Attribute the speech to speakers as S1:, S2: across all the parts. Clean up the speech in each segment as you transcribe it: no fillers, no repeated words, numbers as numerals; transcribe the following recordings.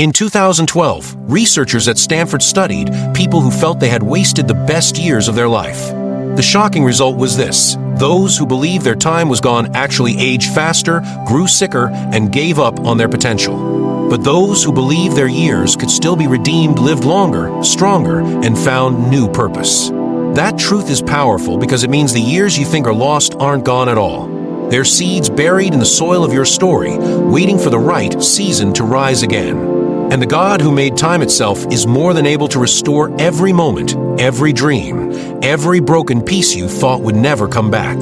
S1: In 2012, researchers at Stanford studied people who felt they had wasted the best years of their life. The shocking result was this: those who believed their time was gone actually aged faster, grew sicker, and gave up on their potential. But those who believed their years could still be redeemed lived longer, stronger, and found new purpose. That truth is powerful because it means the years you think are lost aren't gone at all. They're seeds buried in the soil of your story, waiting for the right season to rise again. And the God who made time itself is more than able to restore every moment, every dream, every broken piece you thought would never come back.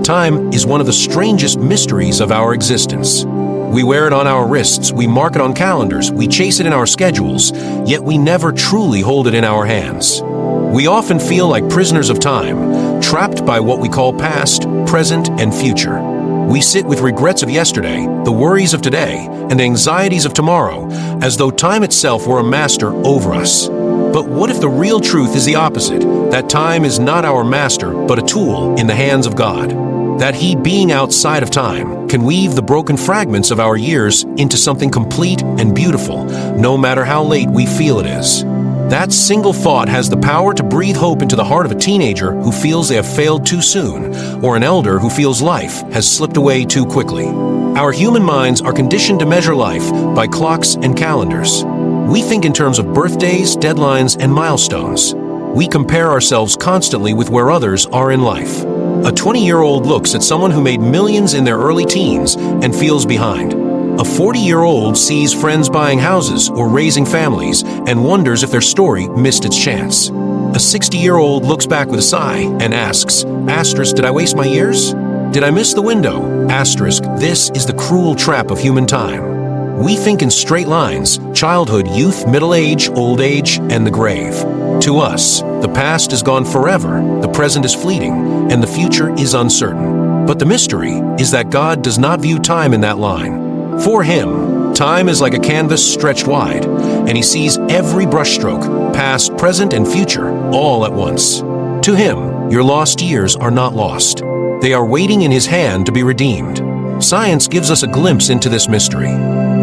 S1: Time is one of the strangest mysteries of our existence. We wear it on our wrists, we mark it on calendars, we chase it in our schedules, yet we never truly hold it in our hands. We often feel like prisoners of time, trapped by what we call past, present, and future. We sit with regrets of yesterday, the worries of today, and the anxieties of tomorrow, as though time itself were a master over us. But what if the real truth is the opposite, that time is not our master, but a tool in the hands of God? That He, being outside of time, can weave the broken fragments of our years into something complete and beautiful, no matter how late we feel it is. That single thought has the power to breathe hope into the heart of a teenager who feels they have failed too soon, or an elder who feels life has slipped away too quickly. Our human minds are conditioned to measure life by clocks and calendars. We think in terms of birthdays, deadlines, and milestones. We compare ourselves constantly with where others are in life. A 20-year-old looks at someone who made millions in their early teens and feels behind. A 40-year-old sees friends buying houses or raising families and wonders if their story missed its chance. A 60-year-old looks back with a sigh and asks, asterisk, did I waste my years? Did I miss the window? Asterisk, this is the cruel trap of human time. We think in straight lines: childhood, youth, middle age, old age, and the grave. To us, the past is gone forever, the present is fleeting, and the future is uncertain. But the mystery is that God does not view time in that line. For Him, time is like a canvas stretched wide, and He sees every brushstroke, past, present, and future, all at once. To Him, your lost years are not lost. They are waiting in His hand to be redeemed. Science gives us a glimpse into this mystery.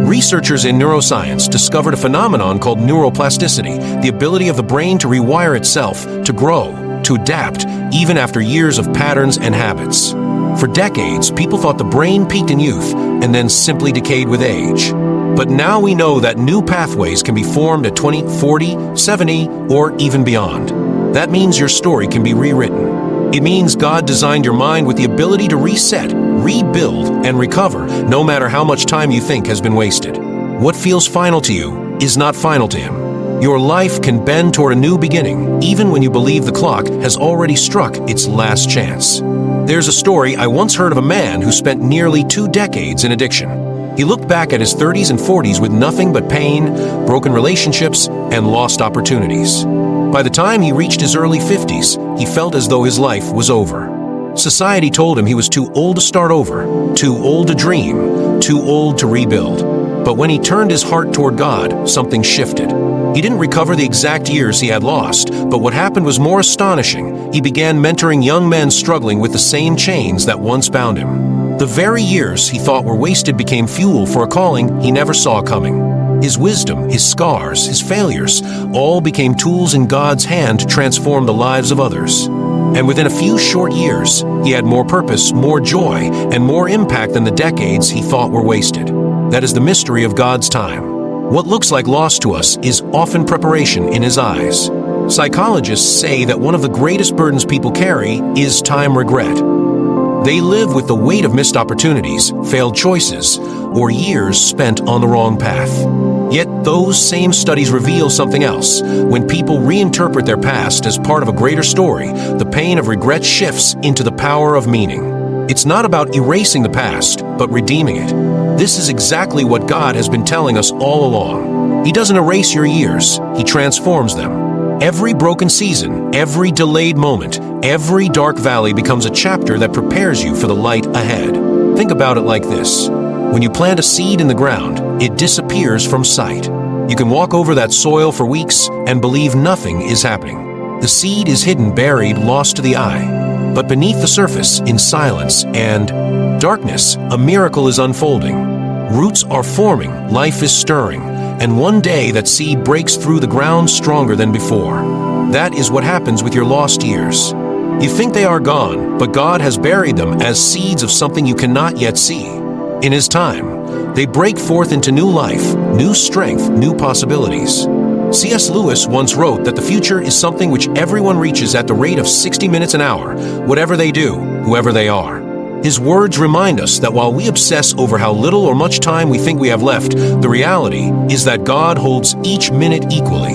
S1: Researchers in neuroscience discovered a phenomenon called neuroplasticity, the ability of the brain to rewire itself, to grow, to adapt, even after years of patterns and habits. For decades, people thought the brain peaked in youth and then simply decayed with age. But now we know that new pathways can be formed at 20, 40, 70, or even beyond. That means your story can be rewritten. It means God designed your mind with the ability to reset, rebuild, and recover, no matter how much time you think has been wasted. What feels final to you is not final to Him. Your life can bend toward a new beginning, even when you believe the clock has already struck its last chance. There's a story I once heard of a man who spent nearly 2 decades in addiction. He looked back at his 30s and 40s with nothing but pain, broken relationships, and lost opportunities. By the time he reached his early 50s, he felt as though his life was over. Society told him he was too old to start over, too old to dream, too old to rebuild. But when he turned his heart toward God, something shifted. He didn't recover the exact years he had lost, but what happened was more astonishing. He began mentoring young men struggling with the same chains that once bound him. The very years he thought were wasted became fuel for a calling he never saw coming. His wisdom, his scars, his failures, all became tools in God's hand to transform the lives of others. And within a few short years, he had more purpose, more joy, and more impact than the decades he thought were wasted. That is the mystery of God's time. What looks like loss to us is often preparation in His eyes. Psychologists say that one of the greatest burdens people carry is time regret. They live with the weight of missed opportunities, failed choices, or years spent on the wrong path. Yet those same studies reveal something else. When people reinterpret their past as part of a greater story, the pain of regret shifts into the power of meaning. It's not about erasing the past, but redeeming it. This is exactly what God has been telling us all along. He doesn't erase your years, He transforms them. Every broken season, every delayed moment, every dark valley becomes a chapter that prepares you for the light ahead. Think about it like this. When you plant a seed in the ground, it disappears from sight. You can walk over that soil for weeks and believe nothing is happening. The seed is hidden, buried, lost to the eye. But beneath the surface, in silence and darkness, a miracle is unfolding. Roots are forming, life is stirring, and one day that seed breaks through the ground stronger than before. That is what happens with your lost years. You think they are gone, but God has buried them as seeds of something you cannot yet see. In His time, they break forth into new life, new strength, new possibilities. C.S. Lewis once wrote that the future is something which everyone reaches at the rate of 60 minutes an hour, whatever they do, whoever they are. His words remind us that while we obsess over how little or much time we think we have left, the reality is that God holds each minute equally.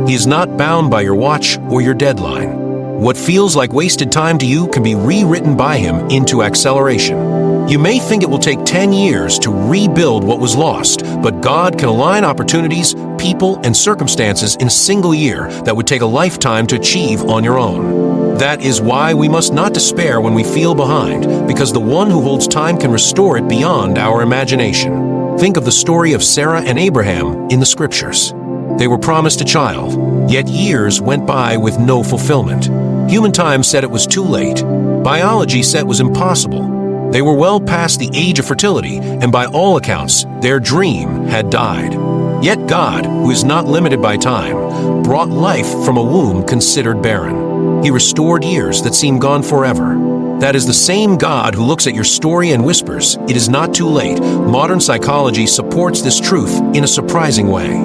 S1: He is not bound by your watch or your deadline. What feels like wasted time to you can be rewritten by Him into acceleration. You may think it will take 10 years to rebuild what was lost, but God can align opportunities, people, and circumstances in a single year that would take a lifetime to achieve on your own. That is why we must not despair when we feel behind, because the one who holds time can restore it beyond our imagination. Think of the story of Sarah and Abraham in the Scriptures. They were promised a child, yet years went by with no fulfillment. Human time said it was too late. Biology said it was impossible. They were well past the age of fertility, and by all accounts, their dream had died. Yet God, who is not limited by time, brought life from a womb considered barren. He restored years that seemed gone forever. That is the same God who looks at your story and whispers, "It is not too late." Modern psychology supports this truth in a surprising way.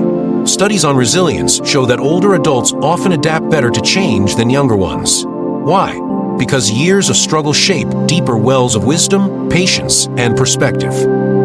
S1: Studies on resilience show that older adults often adapt better to change than younger ones. Why? Because years of struggle shape deeper wells of wisdom, patience, and perspective.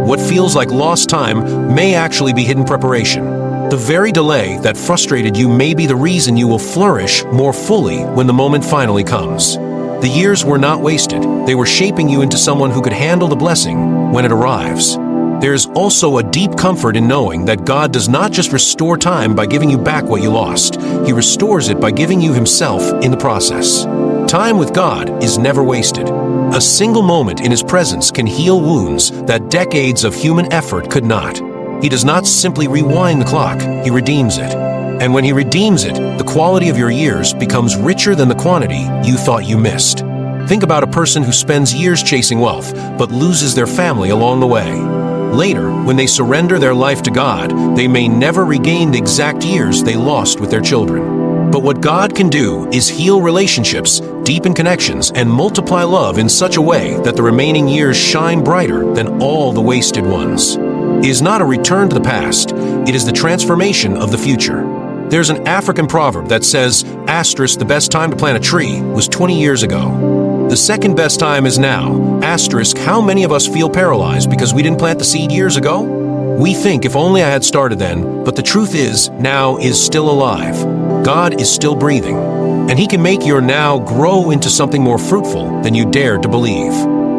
S1: What feels like lost time may actually be hidden preparation. The very delay that frustrated you may be the reason you will flourish more fully when the moment finally comes. The years were not wasted. They were shaping you into someone who could handle the blessing when it arrives. There is also a deep comfort in knowing that God does not just restore time by giving you back what you lost. He restores it by giving you Himself in the process. Time with God is never wasted. A single moment in His presence can heal wounds that decades of human effort could not. He does not simply rewind the clock, He redeems it. And when He redeems it, the quality of your years becomes richer than the quantity you thought you missed. Think about a person who spends years chasing wealth, but loses their family along the way. Later, when they surrender their life to God, they may never regain the exact years they lost with their children. But what God can do is heal relationships, deepen connections, and multiply love in such a way that the remaining years shine brighter than all the wasted ones. It is not a return to the past, it is the transformation of the future. There's an African proverb that says, asterisk, the best time to plant a tree was 20 years ago. The second best time is now. Asterisk, how many of us feel paralyzed because we didn't plant the seed years ago? We think, if only I had started then, but the truth is, now is still alive. God is still breathing, and He can make your now grow into something more fruitful than you dared to believe.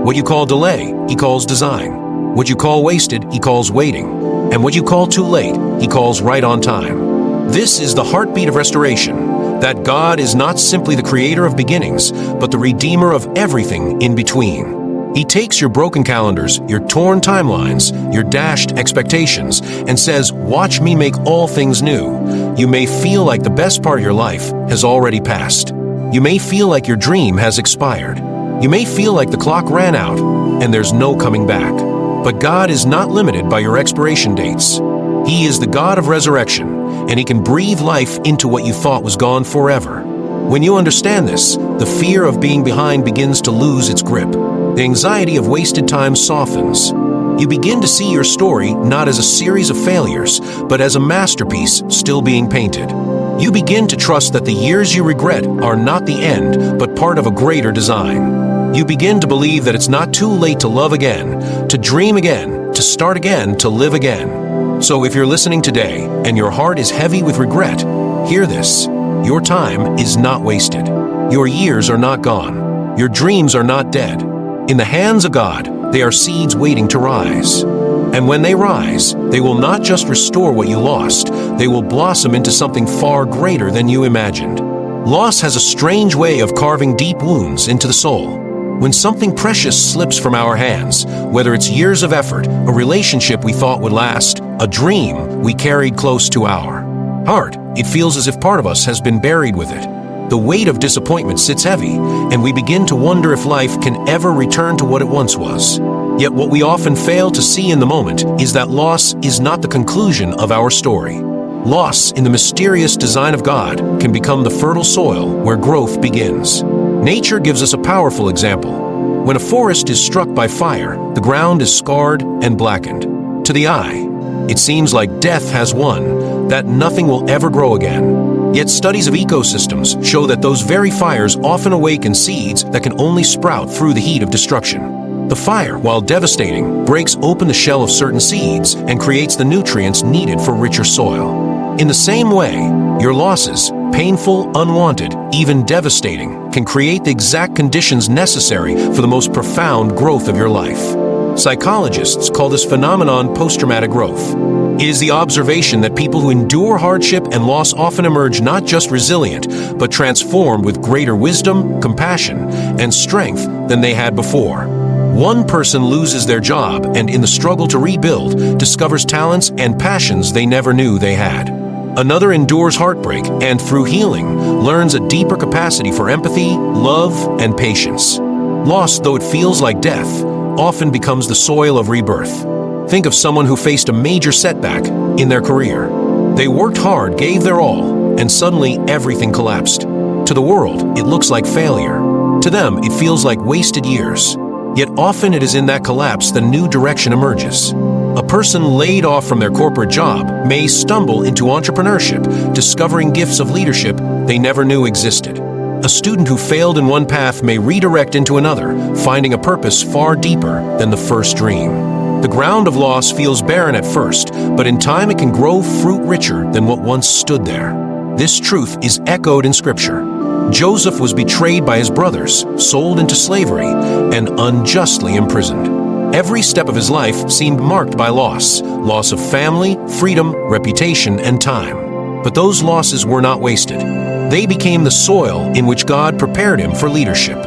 S1: What you call delay, He calls design. What you call wasted, He calls waiting. And what you call too late, He calls right on time. This is the heartbeat of restoration. That God is not simply the creator of beginnings, but the redeemer of everything in between. He takes your broken calendars, your torn timelines, your dashed expectations, and says, watch me make all things new. You may feel like the best part of your life has already passed. You may feel like your dream has expired. You may feel like the clock ran out and there's no coming back. But God is not limited by your expiration dates. He is the God of resurrection, and He can breathe life into what you thought was gone forever. When you understand this, the fear of being behind begins to lose its grip. The anxiety of wasted time softens. You begin to see your story not as a series of failures, but as a masterpiece still being painted. You begin to trust that the years you regret are not the end, but part of a greater design. You begin to believe that it's not too late to love again, to dream again, to start again, to live again. So if you're listening today and your heart is heavy with regret, hear this. Your time is not wasted. Your years are not gone. Your dreams are not dead. In the hands of God, they are seeds waiting to rise. And when they rise, they will not just restore what you lost, they will blossom into something far greater than you imagined. Loss has a strange way of carving deep wounds into the soul. When something precious slips from our hands, whether it's years of effort, a relationship we thought would last, a dream we carried close to our heart, it feels as if part of us has been buried with it. The weight of disappointment sits heavy, and we begin to wonder if life can ever return to what it once was. Yet what we often fail to see in the moment is that loss is not the conclusion of our story. Loss, in the mysterious design of God, can become the fertile soil where growth begins. Nature gives us a powerful example. When a forest is struck by fire, the ground is scarred and blackened. To the eye, it seems like death has won, that nothing will ever grow again. Yet studies of ecosystems show that those very fires often awaken seeds that can only sprout through the heat of destruction. The fire, while devastating, breaks open the shell of certain seeds and creates the nutrients needed for richer soil. In the same way, your losses, painful, unwanted, even devastating, can create the exact conditions necessary for the most profound growth of your life. Psychologists call this phenomenon post-traumatic growth. It is the observation that people who endure hardship and loss often emerge not just resilient, but transformed with greater wisdom, compassion, and strength than they had before. One person loses their job and, in the struggle to rebuild, discovers talents and passions they never knew they had. Another endures heartbreak and, through healing, learns a deeper capacity for empathy, love, and patience. Loss, though it feels like death, often becomes the soil of rebirth. Think of someone who faced a major setback in their career. They worked hard, gave their all, and suddenly everything collapsed. To the world, it looks like failure. To them, it feels like wasted years. Yet often it is in that collapse the new direction emerges. A person laid off from their corporate job may stumble into entrepreneurship, discovering gifts of leadership they never knew existed. A student who failed in one path may redirect into another, finding a purpose far deeper than the first dream. The ground of loss feels barren at first, but in time it can grow fruit richer than what once stood there. This truth is echoed in Scripture. Joseph was betrayed by his brothers, sold into slavery, and unjustly imprisoned. Every step of his life seemed marked by loss of family, freedom, reputation, and time. But those losses were not wasted. They became the soil in which God prepared him for leadership.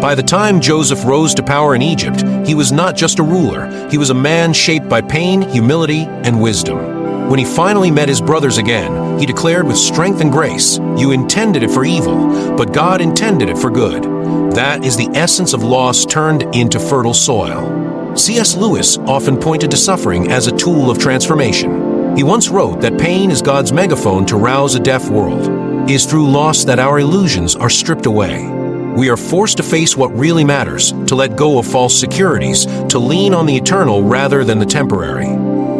S1: By the time Joseph rose to power in Egypt, he was not just a ruler, he was a man shaped by pain, humility, and wisdom. When he finally met his brothers again, he declared with strength and grace, "You intended it for evil, but God intended it for good." That is the essence of loss turned into fertile soil. C.S. Lewis often pointed to suffering as a tool of transformation. He once wrote that pain is God's megaphone to rouse a deaf world. It is through loss that our illusions are stripped away. We are forced to face what really matters, to let go of false securities, to lean on the eternal rather than the temporary.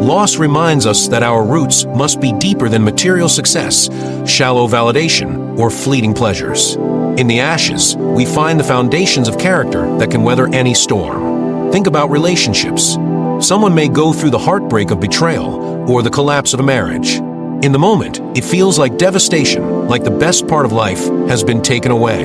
S1: Loss reminds us that our roots must be deeper than material success, shallow validation, or fleeting pleasures. In the ashes, we find the foundations of character that can weather any storm. Think about relationships. Someone may go through the heartbreak of betrayal or the collapse of a marriage. In the moment, it feels like devastation, like the best part of life has been taken away.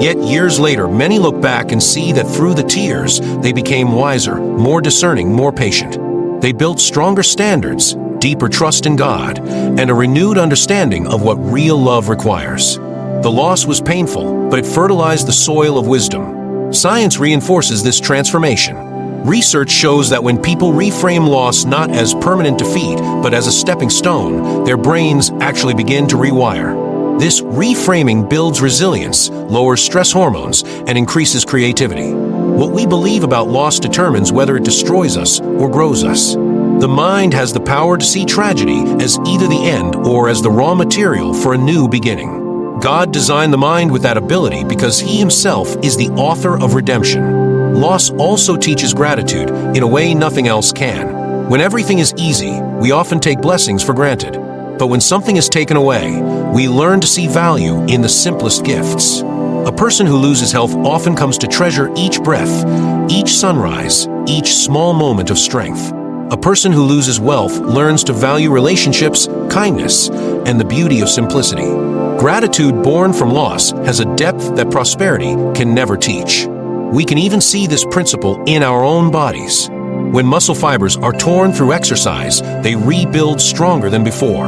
S1: Yet years later, many look back and see that through the tears, they became wiser, more discerning, more patient. They built stronger standards, deeper trust in God, and a renewed understanding of what real love requires. The loss was painful, but it fertilized the soil of wisdom. Science reinforces this transformation. Research shows that when people reframe loss not as permanent defeat, but as a stepping stone, their brains actually begin to rewire. This reframing builds resilience, lowers stress hormones, and increases creativity. What we believe about loss determines whether it destroys us or grows us. The mind has the power to see tragedy as either the end or as the raw material for a new beginning. God designed the mind with that ability because He Himself is the author of redemption. Loss also teaches gratitude in a way nothing else can. When everything is easy, we often take blessings for granted. But when something is taken away, we learn to see value in the simplest gifts. A person who loses health often comes to treasure each breath, each sunrise, each small moment of strength. A person who loses wealth learns to value relationships, kindness, and the beauty of simplicity. Gratitude born from loss has a depth that prosperity can never teach. We can even see this principle in our own bodies. When muscle fibers are torn through exercise, they rebuild stronger than before.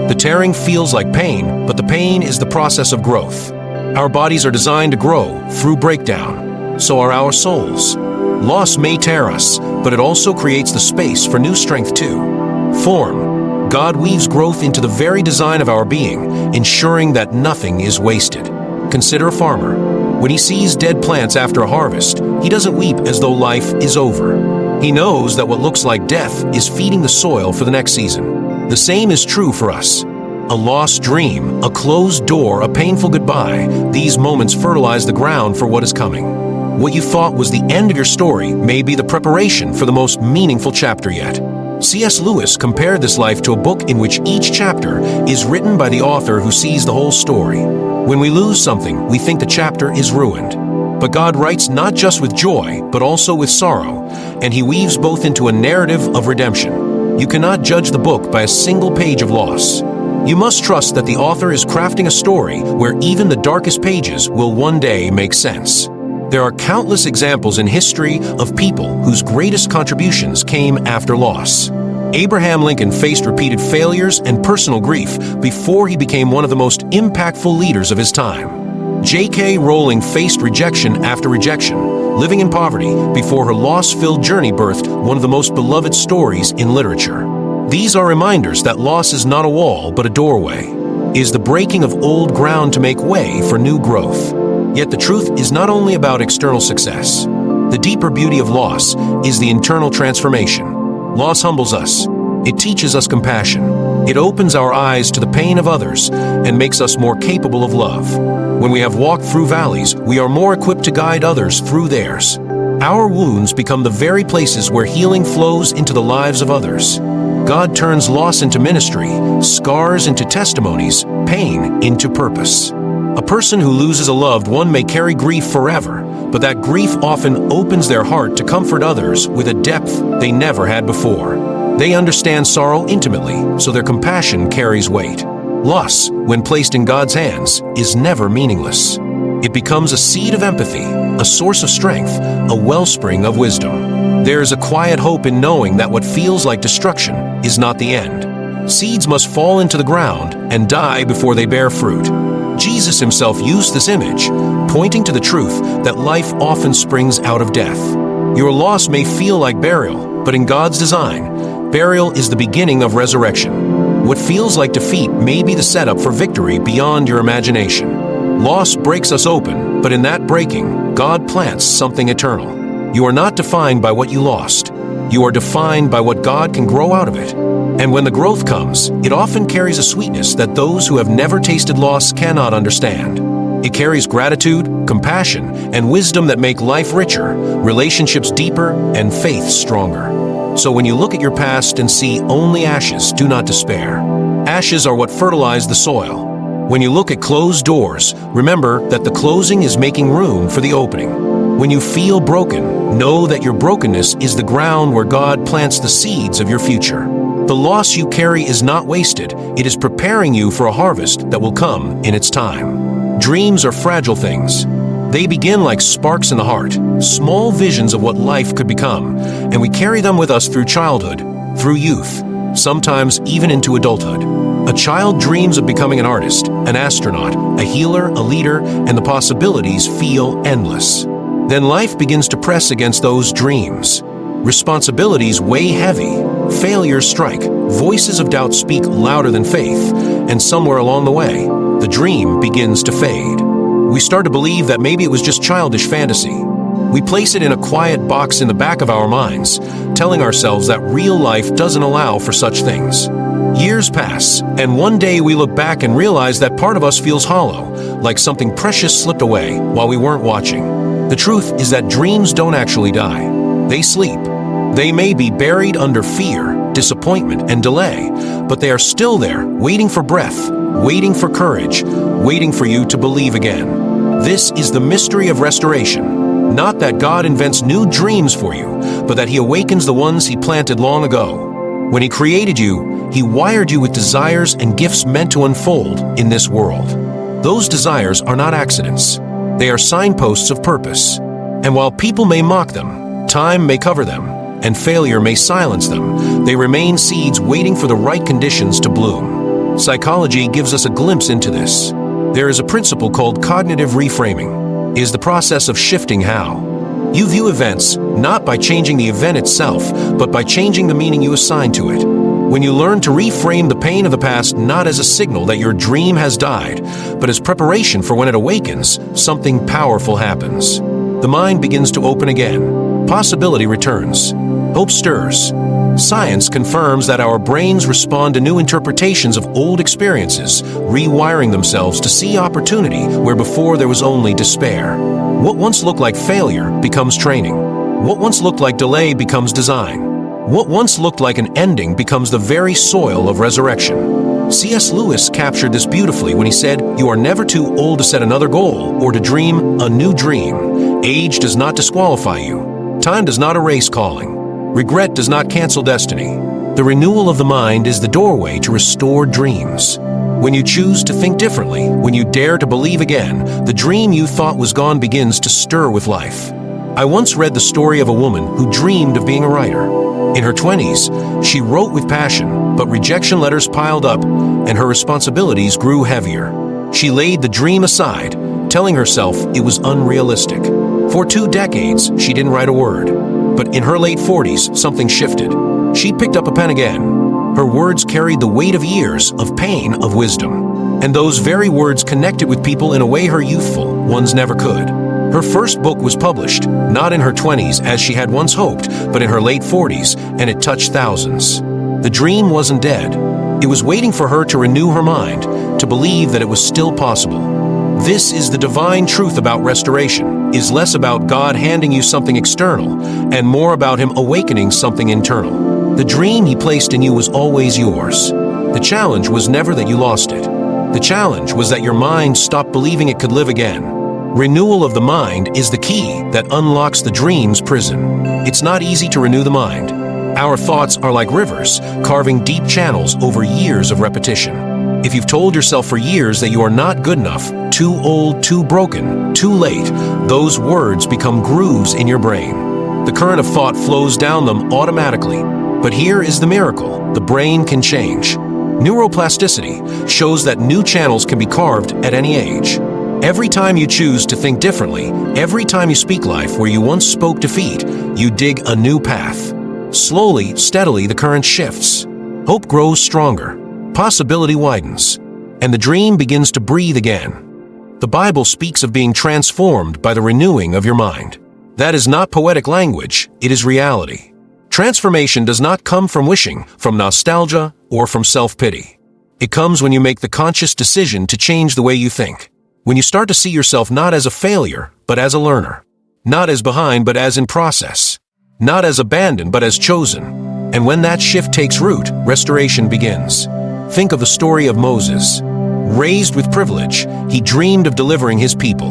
S1: The tearing feels like pain, but the pain is the process of growth. Our bodies are designed to grow through breakdown. So are our souls. Loss may tear us, but it also creates the space for new strength too. Form. God weaves growth into the very design of our being, ensuring that nothing is wasted. Consider a farmer. When he sees dead plants after a harvest, he doesn't weep as though life is over. He knows that what looks like death is feeding the soil for the next season. The same is true for us. A lost dream, a closed door, a painful goodbye, these moments fertilize the ground for what is coming. What you thought was the end of your story may be the preparation for the most meaningful chapter yet. C.S. Lewis compared this life to a book in which each chapter is written by the author who sees the whole story. When we lose something, we think the chapter is ruined. But God writes not just with joy, but also with sorrow, and He weaves both into a narrative of redemption. You cannot judge the book by a single page of loss. You must trust that the author is crafting a story where even the darkest pages will one day make sense. There are countless examples in history of people whose greatest contributions came after loss. Abraham Lincoln faced repeated failures and personal grief before he became one of the most impactful leaders of his time. J.K. Rowling faced rejection after rejection, living in poverty before her loss-filled journey birthed one of the most beloved stories in literature. These are reminders that loss is not a wall but a doorway, is the breaking of old ground to make way for new growth. Yet the truth is not only about external success. The deeper beauty of loss is the internal transformation. Loss humbles us. It teaches us compassion. It opens our eyes to the pain of others and makes us more capable of love. When we have walked through valleys, we are more equipped to guide others through theirs. Our wounds become the very places where healing flows into the lives of others. God turns loss into ministry, scars into testimonies, pain into purpose. A person who loses a loved one may carry grief forever, but that grief often opens their heart to comfort others with a depth they never had before. They understand sorrow intimately, so their compassion carries weight. Loss, when placed in God's hands, is never meaningless. It becomes a seed of empathy, a source of strength, a wellspring of wisdom. There is a quiet hope in knowing that what feels like destruction is not the end. Seeds must fall into the ground and die before they bear fruit. Jesus himself used this image, pointing to the truth that life often springs out of death. Your loss may feel like burial, but in God's design, burial is the beginning of resurrection. What feels like defeat may be the setup for victory beyond your imagination. Loss breaks us open, but in that breaking, God plants something eternal. You are not defined by what you lost. You are defined by what God can grow out of it. And when the growth comes, it often carries a sweetness that those who have never tasted loss cannot understand. It carries gratitude, compassion, and wisdom that make life richer, relationships deeper, and faith stronger. So when you look at your past and see only ashes, do not despair. Ashes are what fertilize the soil. When you look at closed doors, remember that the closing is making room for the opening. When you feel broken, know that your brokenness is the ground where God plants the seeds of your future. The loss you carry is not wasted. It is preparing you for a harvest that will come in its time. Dreams are fragile things. They begin like sparks in the heart, small visions of what life could become, and we carry them with us through childhood, through youth, sometimes even into adulthood. A child dreams of becoming an artist, an astronaut, a healer, a leader, and the possibilities feel endless. Then life begins to press against those dreams. Responsibilities weigh heavy, failures strike, voices of doubt speak louder than faith, and somewhere along the way, the dream begins to fade. We start to believe that maybe it was just childish fantasy. We place it in a quiet box in the back of our minds, telling ourselves that real life doesn't allow for such things. Years pass, and one day we look back and realize that part of us feels hollow, like something precious slipped away while we weren't watching. The truth is that dreams don't actually die. They sleep. They may be buried under fear, disappointment, and delay, but they are still there, waiting for breath, waiting for courage, waiting for you to believe again. This is the mystery of restoration. Not that God invents new dreams for you, but that He awakens the ones He planted long ago. When He created you, He wired you with desires and gifts meant to unfold in this world. Those desires are not accidents. They are signposts of purpose. And while people may mock them, time may cover them, and failure may silence them, they remain seeds waiting for the right conditions to bloom. Psychology gives us a glimpse into this. There is a principle called cognitive reframing. It is the process of shifting how you view events, not by changing the event itself, but by changing the meaning you assign to it. When you learn to reframe the pain of the past not as a signal that your dream has died, but as preparation for when it awakens, something powerful happens. The mind begins to open again. Possibility returns. Hope stirs. Science confirms that our brains respond to new interpretations of old experiences, rewiring themselves to see opportunity where before there was only despair. What once looked like failure becomes training. What once looked like delay becomes design. What once looked like an ending becomes the very soil of resurrection. C.S. Lewis captured this beautifully when he said, "You are never too old to set another goal or to dream a new dream. Age does not disqualify you. Time does not erase calling. Regret does not cancel destiny. The renewal of the mind is the doorway to restored dreams. When you choose to think differently, when you dare to believe again, the dream you thought was gone begins to stir with life." I once read the story of a woman who dreamed of being a writer. In her 20s, she wrote with passion, but rejection letters piled up, and her responsibilities grew heavier. She laid the dream aside, telling herself it was unrealistic. For 2 decades, she didn't write a word. But in her late 40s, something shifted. She picked up a pen again. Her words carried the weight of years, of pain, of wisdom. And those very words connected with people in a way her youthful ones never could. Her first book was published, not in her 20s as she had once hoped, but in her late 40s, and it touched thousands. The dream wasn't dead. It was waiting for her to renew her mind, to believe that it was still possible. This is the divine truth about restoration, is less about God handing you something external, and more about Him awakening something internal. The dream He placed in you was always yours. The challenge was never that you lost it. The challenge was that your mind stopped believing it could live again. Renewal of the mind is the key that unlocks the dream's prison. It's not easy to renew the mind. Our thoughts are like rivers, carving deep channels over years of repetition. If you've told yourself for years that you are not good enough, too old, too broken, too late, those words become grooves in your brain. The current of thought flows down them automatically. But here is the miracle: the brain can change. Neuroplasticity shows that new channels can be carved at any age. Every time you choose to think differently, every time you speak life where you once spoke defeat, you dig a new path. Slowly, steadily, the current shifts. Hope grows stronger. Possibility widens. And the dream begins to breathe again. The Bible speaks of being transformed by the renewing of your mind. That is not poetic language, it is reality. Transformation does not come from wishing, from nostalgia, or from self-pity. It comes when you make the conscious decision to change the way you think. When you start to see yourself not as a failure, but as a learner. Not as behind, but as in process. Not as abandoned, but as chosen. And when that shift takes root, restoration begins. Think of the story of Moses. Raised with privilege, he dreamed of delivering his people.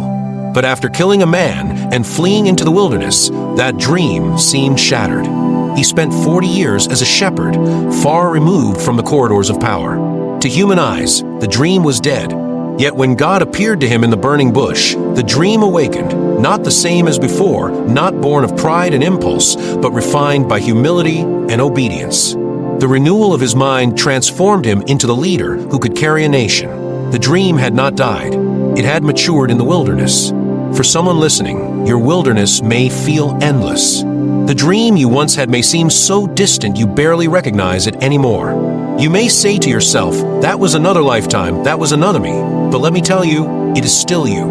S1: But after killing a man and fleeing into the wilderness, that dream seemed shattered. He spent 40 years as a shepherd, far removed from the corridors of power. To human eyes, the dream was dead. Yet when God appeared to him in the burning bush, the dream awakened, not the same as before, not born of pride and impulse, but refined by humility and obedience. The renewal of his mind transformed him into the leader who could carry a nation. The dream had not died. It had matured in the wilderness. For someone listening, your wilderness may feel endless. The dream you once had may seem so distant you barely recognize it anymore. You may say to yourself, "That was another lifetime, that was another me." But let me tell you, it is still you.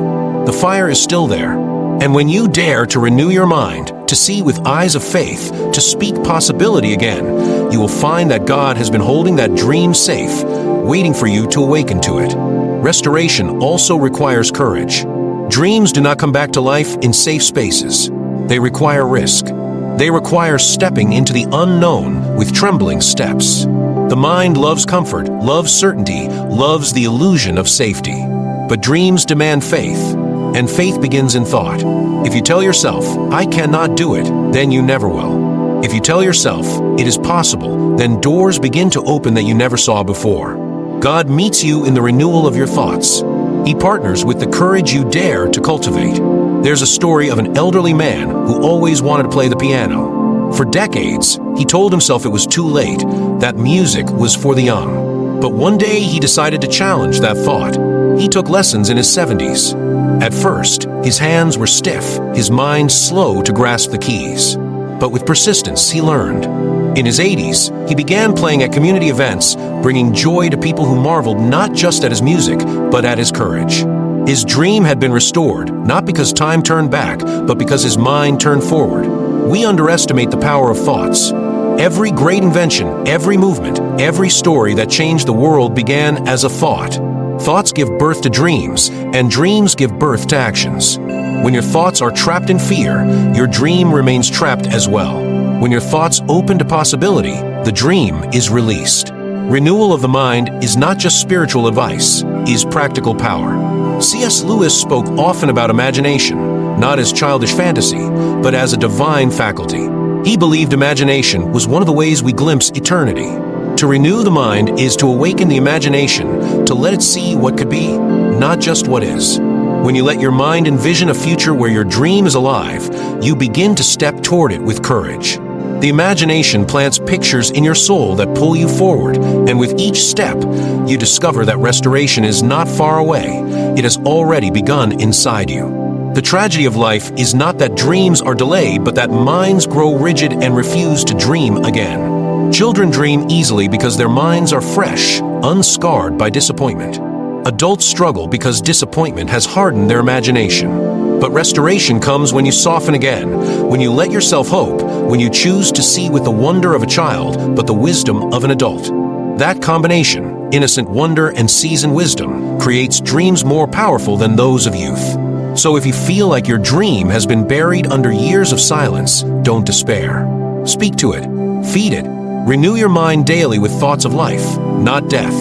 S1: The fire is still there. And when you dare to renew your mind, to see with eyes of faith, to speak possibility again, you will find that God has been holding that dream safe, waiting for you to awaken to it. Restoration also requires courage. Dreams do not come back to life in safe spaces. They require risk. They require stepping into the unknown with trembling steps. The mind loves comfort, loves certainty, loves the illusion of safety. But dreams demand faith, and faith begins in thought. If you tell yourself, "I cannot do it," then you never will. If you tell yourself, "It is possible," then doors begin to open that you never saw before. God meets you in the renewal of your thoughts. He partners with the courage you dare to cultivate. There's a story of an elderly man who always wanted to play the piano. For decades, he told himself it was too late, that music was for the young. But one day he decided to challenge that thought. He took lessons in his 70s. At first, his hands were stiff, his mind slow to grasp the keys. But with persistence, he learned. In his 80s, he began playing at community events, bringing joy to people who marveled not just at his music, but at his courage. His dream had been restored, not because time turned back, but because his mind turned forward. We underestimate the power of thoughts. Every great invention, every movement, every story that changed the world began as a thought. Thoughts give birth to dreams, and dreams give birth to actions. When your thoughts are trapped in fear, your dream remains trapped as well. When your thoughts open to possibility, the dream is released. Renewal of the mind is not just spiritual advice, it is practical power. C.S. Lewis spoke often about imagination, not as childish fantasy, but as a divine faculty. He believed imagination was one of the ways we glimpse eternity. To renew the mind is to awaken the imagination, to let it see what could be, not just what is. When you let your mind envision a future where your dream is alive, you begin to step toward it with courage. The imagination plants pictures in your soul that pull you forward, and with each step, you discover that restoration is not far away. It has already begun inside you. The tragedy of life is not that dreams are delayed, but that minds grow rigid and refuse to dream again. Children dream easily because their minds are fresh, unscarred by disappointment. Adults struggle because disappointment has hardened their imagination. But restoration comes when you soften again, when you let yourself hope, when you choose to see with the wonder of a child, but the wisdom of an adult. That combination, innocent wonder and seasoned wisdom, creates dreams more powerful than those of youth. So if you feel like your dream has been buried under years of silence, don't despair. Speak to it, feed it, renew your mind daily with thoughts of life, not death.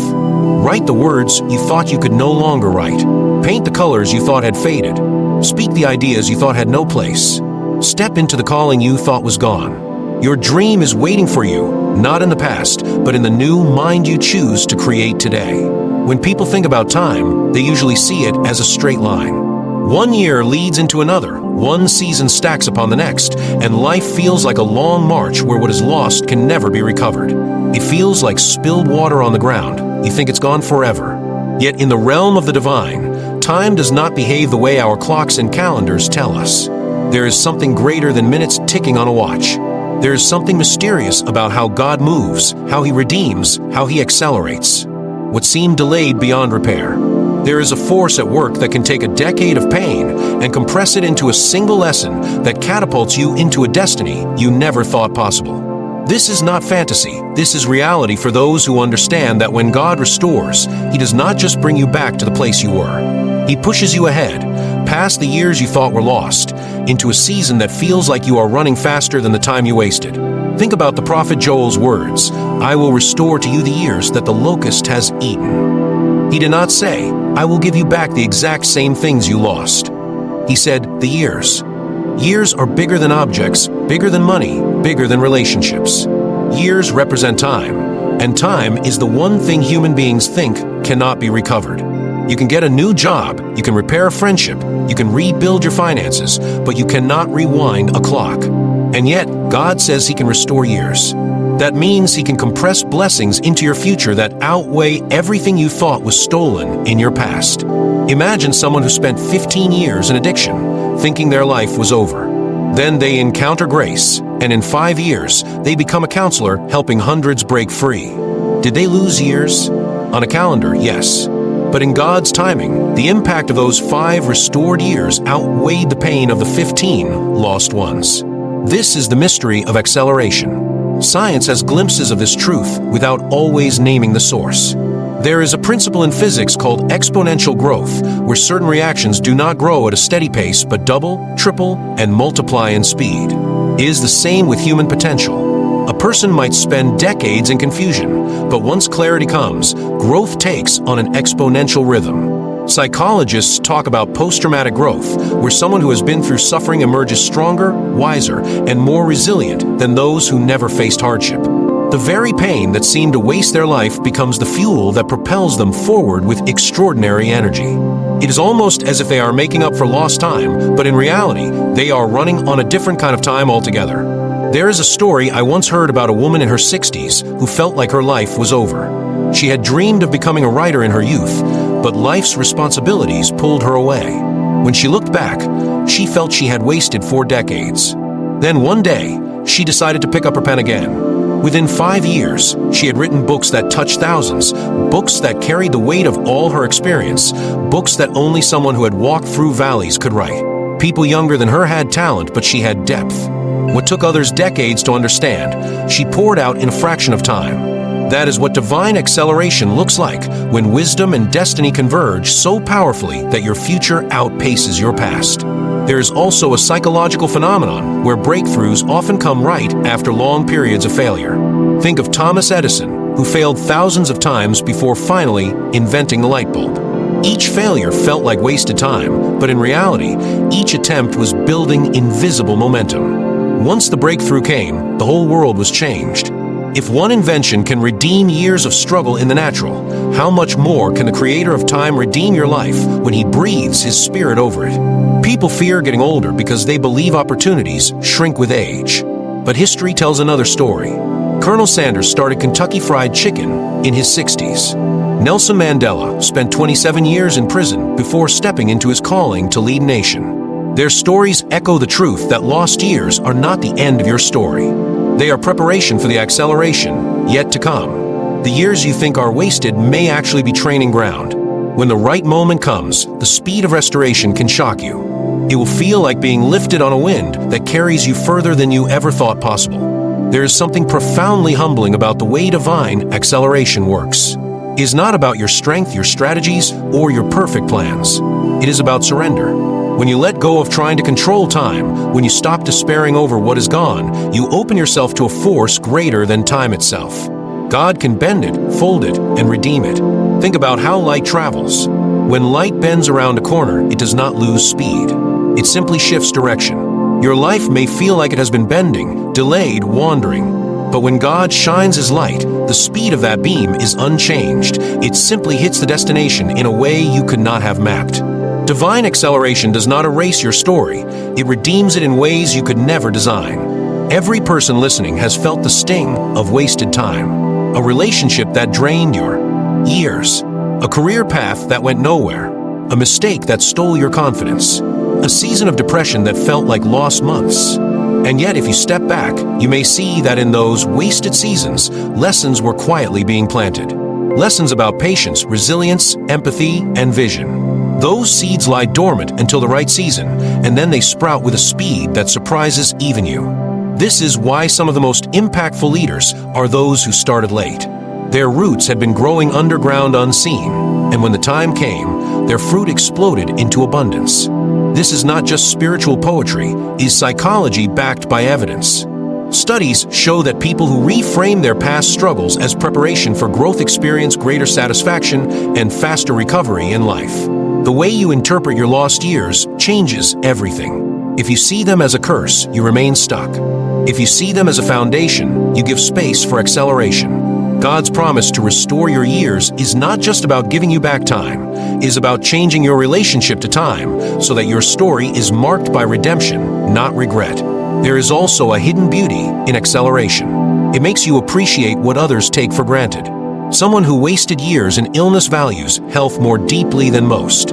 S1: Write the words you thought you could no longer write. Paint the colors you thought had faded. Speak the ideas you thought had no place. Step into the calling you thought was gone. Your dream is waiting for you, not in the past, but in the new mind you choose to create today. When people think about time, they usually see it as a straight line. One year leads into another, one season stacks upon the next, and life feels like a long march where what is lost can never be recovered. It feels like spilled water on the ground. You think it's gone forever. Yet in the realm of the divine, time does not behave the way our clocks and calendars tell us. There is something greater than minutes ticking on a watch. There is something mysterious about how God moves, how He redeems, how He accelerates. What seemed delayed beyond repair. There is a force at work that can take a decade of pain and compress it into a single lesson that catapults you into a destiny you never thought possible. This is not fantasy. This is reality for those who understand that when God restores, He does not just bring you back to the place you were. He pushes you ahead, past the years you thought were lost, into a season that feels like you are running faster than the time you wasted. Think about the prophet Joel's words, "I will restore to you the years that the locust has eaten." He did not say, "I will give you back the exact same things you lost." He said, "the years." Years are bigger than objects, bigger than money, bigger than relationships. Years represent time, and time is the one thing human beings think cannot be recovered. You can get a new job, you can repair a friendship, you can rebuild your finances, but you cannot rewind a clock. And yet, God says He can restore years. That means He can compress blessings into your future that outweigh everything you thought was stolen in your past. Imagine someone who spent 15 years in addiction, thinking their life was over. Then they encounter grace, and in 5 years, they become a counselor helping hundreds break free. Did they lose years? On a calendar, yes. But in God's timing, the impact of those 5 restored years outweighed the pain of the 15 lost ones. This is the mystery of acceleration. Science has glimpses of this truth without always naming the source. There is a principle in physics called exponential growth, where certain reactions do not grow at a steady pace but double, triple, and multiply in speed. It is the same with human potential. A person might spend decades in confusion, but once clarity comes, growth takes on an exponential rhythm. Psychologists talk about post-traumatic growth, where someone who has been through suffering emerges stronger, wiser, and more resilient than those who never faced hardship. The very pain that seemed to waste their life becomes the fuel that propels them forward with extraordinary energy. It is almost as if they are making up for lost time, but in reality, they are running on a different kind of time altogether. There is a story I once heard about a woman in her 60s who felt like her life was over. She had dreamed of becoming a writer in her youth, but life's responsibilities pulled her away. When she looked back, she felt she had wasted 4 decades. Then one day, she decided to pick up her pen again. Within 5 years, she had written books that touched thousands, books that carried the weight of all her experience, books that only someone who had walked through valleys could write. People younger than her had talent, but she had depth. What took others decades to understand, she poured out in a fraction of time. That is what divine acceleration looks like when wisdom and destiny converge so powerfully that your future outpaces your past. There is also a psychological phenomenon where breakthroughs often come right after long periods of failure. Think of Thomas Edison, who failed thousands of times before finally inventing the light bulb. Each failure felt like wasted time, but in reality, each attempt was building invisible momentum. Once the breakthrough came, the whole world was changed. If one invention can redeem years of struggle in the natural, how much more can the Creator of time redeem your life when He breathes His Spirit over it? People fear getting older because they believe opportunities shrink with age. But history tells another story. Colonel Sanders started Kentucky Fried Chicken in his 60s. Nelson Mandela spent 27 years in prison before stepping into his calling to lead a nation. Their stories echo the truth that lost years are not the end of your story. They are preparation for the acceleration yet to come. The years you think are wasted may actually be training ground. When the right moment comes, the speed of restoration can shock you. It will feel like being lifted on a wind that carries you further than you ever thought possible. There is something profoundly humbling about the way divine acceleration works. It is not about your strength, your strategies, or your perfect plans. It is about surrender. When you let go of trying to control time, when you stop despairing over what is gone, you open yourself to a force greater than time itself. God can bend it, fold it, and redeem it. Think about how light travels. When light bends around a corner, it does not lose speed. It simply shifts direction. Your life may feel like it has been bending, delayed, wandering. But when God shines His light, the speed of that beam is unchanged. It simply hits the destination in a way you could not have mapped. Divine acceleration does not erase your story. It redeems it in ways you could never design. Every person listening has felt the sting of wasted time. A relationship that drained your years. A career path that went nowhere. A mistake that stole your confidence. A season of depression that felt like lost months. And yet, if you step back, you may see that in those wasted seasons, lessons were quietly being planted. Lessons about patience, resilience, empathy, and vision. Those seeds lie dormant until the right season, and then they sprout with a speed that surprises even you. This is why some of the most impactful leaders are those who started late. Their roots had been growing underground unseen, and when the time came, their fruit exploded into abundance. This is not just spiritual poetry, it is psychology backed by evidence. Studies show that people who reframe their past struggles as preparation for growth experience greater satisfaction and faster recovery in life. The way you interpret your lost years changes everything. If you see them as a curse, you remain stuck. If you see them as a foundation, you give space for acceleration. God's promise to restore your years is not just about giving you back time. It is about changing your relationship to time so that your story is marked by redemption, not regret. There is also a hidden beauty in acceleration. It makes you appreciate what others take for granted. Someone who wasted years in illness values health more deeply than most.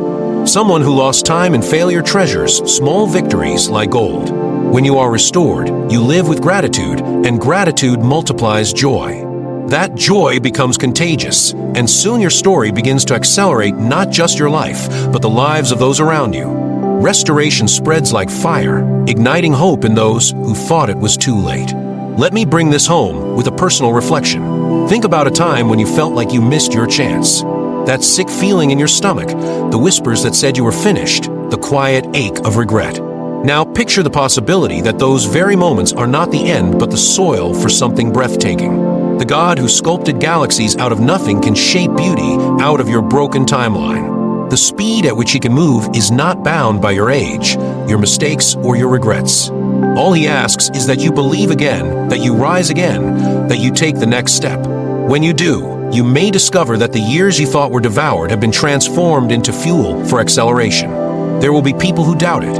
S1: Someone who lost time in failure treasures small victories like gold. When you are restored, you live with gratitude, and gratitude multiplies joy. That joy becomes contagious, and soon your story begins to accelerate not just your life, but the lives of those around you. Restoration spreads like fire, igniting hope in those who thought it was too late. Let me bring this home with a personal reflection. Think about a time when you felt like you missed your chance. That sick feeling in your stomach, the whispers that said you were finished, the quiet ache of regret. Now picture the possibility that those very moments are not the end but the soil for something breathtaking. The God who sculpted galaxies out of nothing can shape beauty out of your broken timeline. The speed at which He can move is not bound by your age, your mistakes, or your regrets. All He asks is that you believe again, that you rise again, that you take the next step. When you do, you may discover that the years you thought were devoured have been transformed into fuel for acceleration. There will be people who doubt it.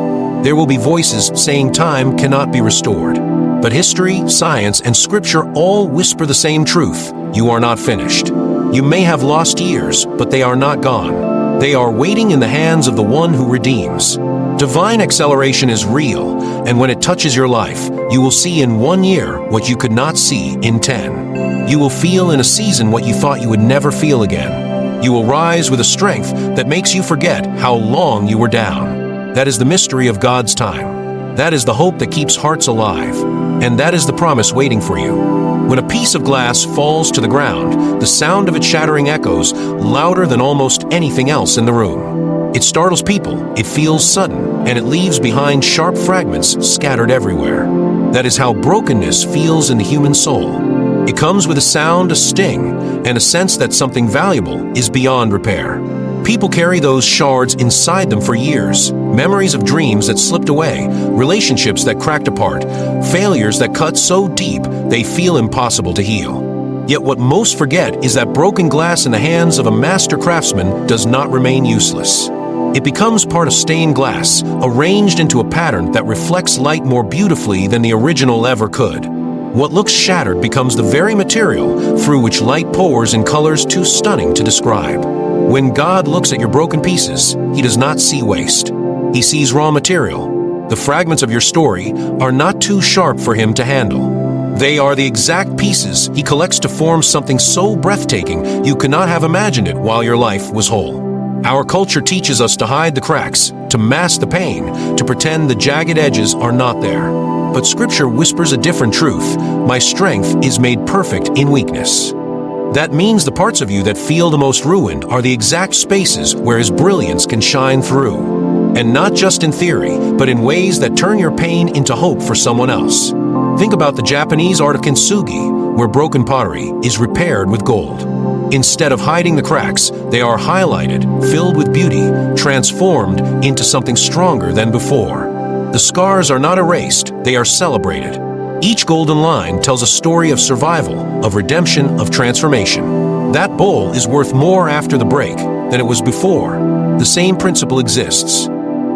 S1: There will be voices saying time cannot be restored. But history, science, and scripture all whisper the same truth. You are not finished. You may have lost years, but they are not gone. They are waiting in the hands of the one who redeems. Divine acceleration is real, and when it touches your life, you will see in 1 year what you could not see in 10. You will feel in a season what you thought you would never feel again. You will rise with a strength that makes you forget how long you were down. That is the mystery of God's time. That is the hope that keeps hearts alive. and that is the promise waiting for you. When a piece of glass falls to the ground, the sound of it shattering echoes louder than almost anything else in the room. It startles people, it feels sudden, and it leaves behind sharp fragments scattered everywhere. That is how brokenness feels in the human soul. It comes with a sound, a sting, and a sense that something valuable is beyond repair. People carry those shards inside them for years. Memories of dreams that slipped away, relationships that cracked apart, failures that cut so deep they feel impossible to heal. Yet what most forget is that broken glass in the hands of a master craftsman does not remain useless. It becomes part of stained glass, arranged into a pattern that reflects light more beautifully than the original ever could. What looks shattered becomes the very material through which light pours in colors too stunning to describe. When God looks at your broken pieces, He does not see waste. He sees raw material. The fragments of your story are not too sharp for Him to handle. They are the exact pieces He collects to form something so breathtaking you could not have imagined it while your life was whole. Our culture teaches us to hide the cracks, to mask the pain, to pretend the jagged edges are not there. But Scripture whispers a different truth. My strength is made perfect in weakness. That means the parts of you that feel the most ruined are the exact spaces where His brilliance can shine through. And not just in theory, but in ways that turn your pain into hope for someone else. Think about the Japanese art of kintsugi, where broken pottery is repaired with gold. Instead of hiding the cracks, they are highlighted, filled with beauty, transformed into something stronger than before. The scars are not erased, they are celebrated. Each golden line tells a story of survival, of redemption, of transformation. That bowl is worth more after the break than it was before. The same principle exists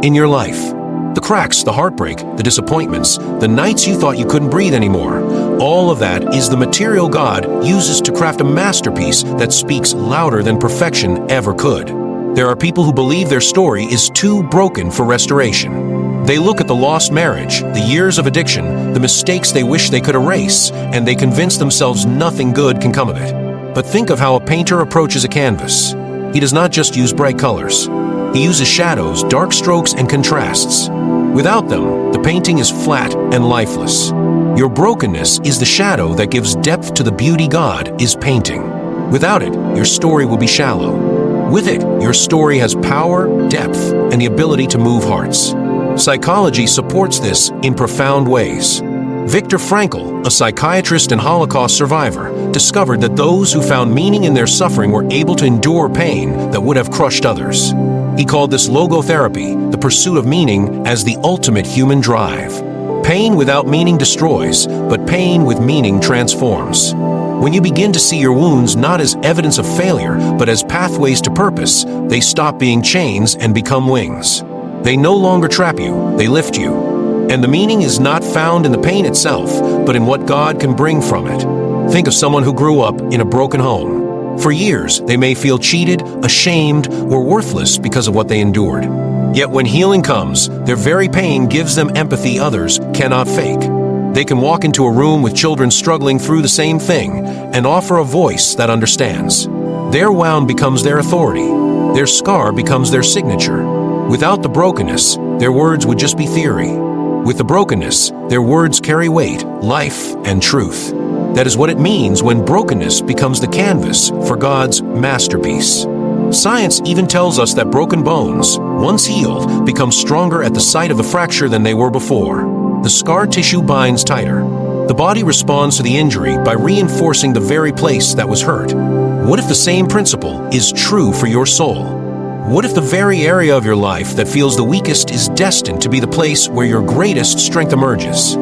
S1: in your life. The cracks, the heartbreak, the disappointments, the nights you thought you couldn't breathe anymore. All of that is the material God uses to craft a masterpiece that speaks louder than perfection ever could. There are people who believe their story is too broken for restoration. They look at the lost marriage, the years of addiction, the mistakes they wish they could erase, and they convince themselves nothing good can come of it. But think of how a painter approaches a canvas. He does not just use bright colors. He uses shadows, dark strokes, and contrasts. Without them, the painting is flat and lifeless. Your brokenness is the shadow that gives depth to the beauty God is painting. Without it, your story will be shallow. With it, your story has power, depth, and the ability to move hearts. Psychology supports this in profound ways. Viktor Frankl, a psychiatrist and Holocaust survivor, discovered that those who found meaning in their suffering were able to endure pain that would have crushed others. He called this logotherapy, the pursuit of meaning, as the ultimate human drive. Pain without meaning destroys, but pain with meaning transforms. When you begin to see your wounds not as evidence of failure, but as pathways to purpose, they stop being chains and become wings. They no longer trap you, they lift you. And the meaning is not found in the pain itself, but in what God can bring from it. Think of someone who grew up in a broken home. For years, they may feel cheated, ashamed, or worthless because of what they endured. Yet when healing comes, their very pain gives them empathy others cannot fake. They can walk into a room with children struggling through the same thing and offer a voice that understands. Their wound becomes their authority. Their scar becomes their signature. Without the brokenness, their words would just be theory. With the brokenness, their words carry weight, life, and truth. That is what it means when brokenness becomes the canvas for God's masterpiece. Science even tells us that broken bones, once healed, become stronger at the site of the fracture than they were before. The scar tissue binds tighter. The body responds to the injury by reinforcing the very place that was hurt. What if the same principle is true for your soul? What if the very area of your life that feels the weakest is destined to be the place where your greatest strength emerges?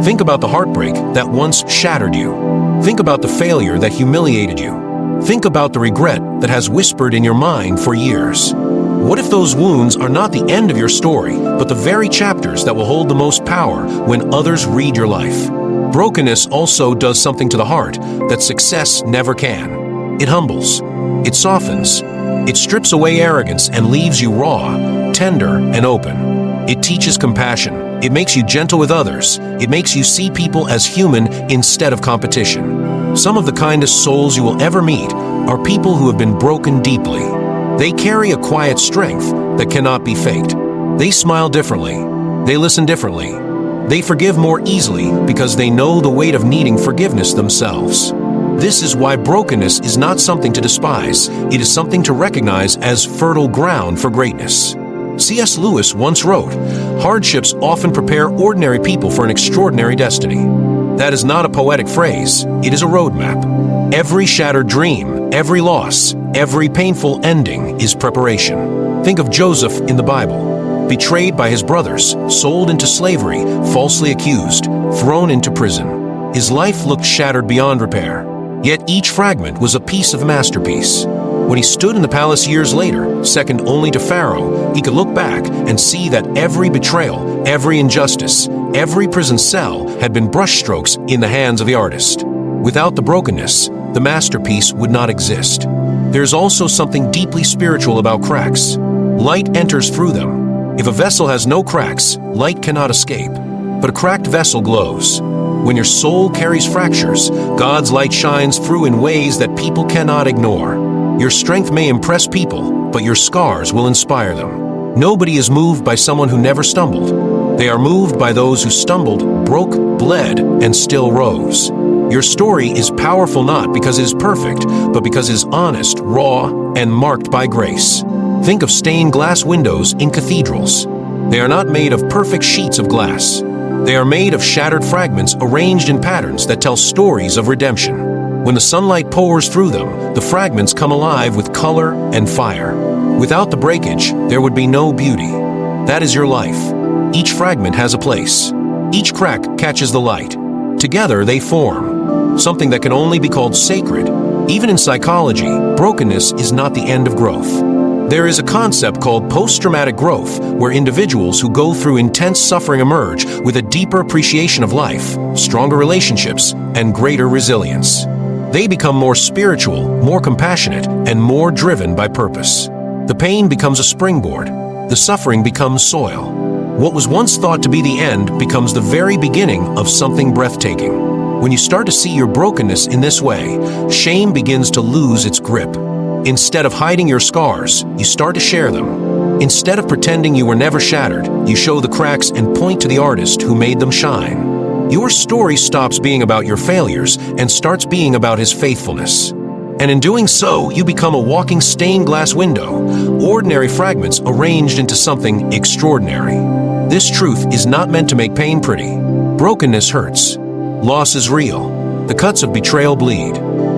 S1: Think about the heartbreak that once shattered you. Think about the failure that humiliated you. Think about the regret that has whispered in your mind for years. What if those wounds are not the end of your story, but the very chapters that will hold the most power when others read your life? Brokenness also does something to the heart that success never can. It humbles. It softens. It strips away arrogance and leaves you raw, tender, and open. It teaches compassion. It makes you gentle with others. It makes you see people as human instead of competition. Some of the kindest souls you will ever meet are people who have been broken deeply. They carry a quiet strength that cannot be faked. They smile differently. They listen differently. They forgive more easily because they know the weight of needing forgiveness themselves. This is why brokenness is not something to despise. It is something to recognize as fertile ground for greatness. C.S. Lewis once wrote, "Hardships often prepare ordinary people for an extraordinary destiny." That is not a poetic phrase, it is a roadmap. Every shattered dream, every loss, every painful ending is preparation. Think of Joseph in the Bible, betrayed by his brothers, sold into slavery, falsely accused, thrown into prison. His life looked shattered beyond repair, yet each fragment was a piece of masterpiece. When he stood in the palace years later, second only to Pharaoh, he could look back and see that every betrayal, every injustice, every prison cell had been brushstrokes in the hands of the artist. Without the brokenness, the masterpiece would not exist. There's also something deeply spiritual about cracks. Light enters through them. If a vessel has no cracks, light cannot escape. But a cracked vessel glows. When your soul carries fractures, God's light shines through in ways that people cannot ignore. Your strength may impress people, but your scars will inspire them. Nobody is moved by someone who never stumbled. They are moved by those who stumbled, broke, bled, and still rose. Your story is powerful not because it is perfect, but because it is honest, raw, and marked by grace. Think of stained glass windows in cathedrals. They are not made of perfect sheets of glass. They are made of shattered fragments arranged in patterns that tell stories of redemption. When the sunlight pours through them, the fragments come alive with color and fire. Without the breakage, there would be no beauty. That is your life. Each fragment has a place. Each crack catches the light. Together they form something that can only be called sacred. Even in psychology, brokenness is not the end of growth. There is a concept called post-traumatic growth, where individuals who go through intense suffering emerge with a deeper appreciation of life, stronger relationships, and greater resilience. They become more spiritual, more compassionate, and more driven by purpose. The pain becomes a springboard. The suffering becomes soil. What was once thought to be the end becomes the very beginning of something breathtaking. When you start to see your brokenness in this way, shame begins to lose its grip. Instead of hiding your scars, you start to share them. Instead of pretending you were never shattered, you show the cracks and point to the artist who made them shine. Your story stops being about your failures and starts being about his faithfulness. And in doing so, you become a walking stained glass window, ordinary fragments arranged into something extraordinary. This truth is not meant to make pain pretty. Brokenness hurts. Loss is real. The cuts of betrayal bleed.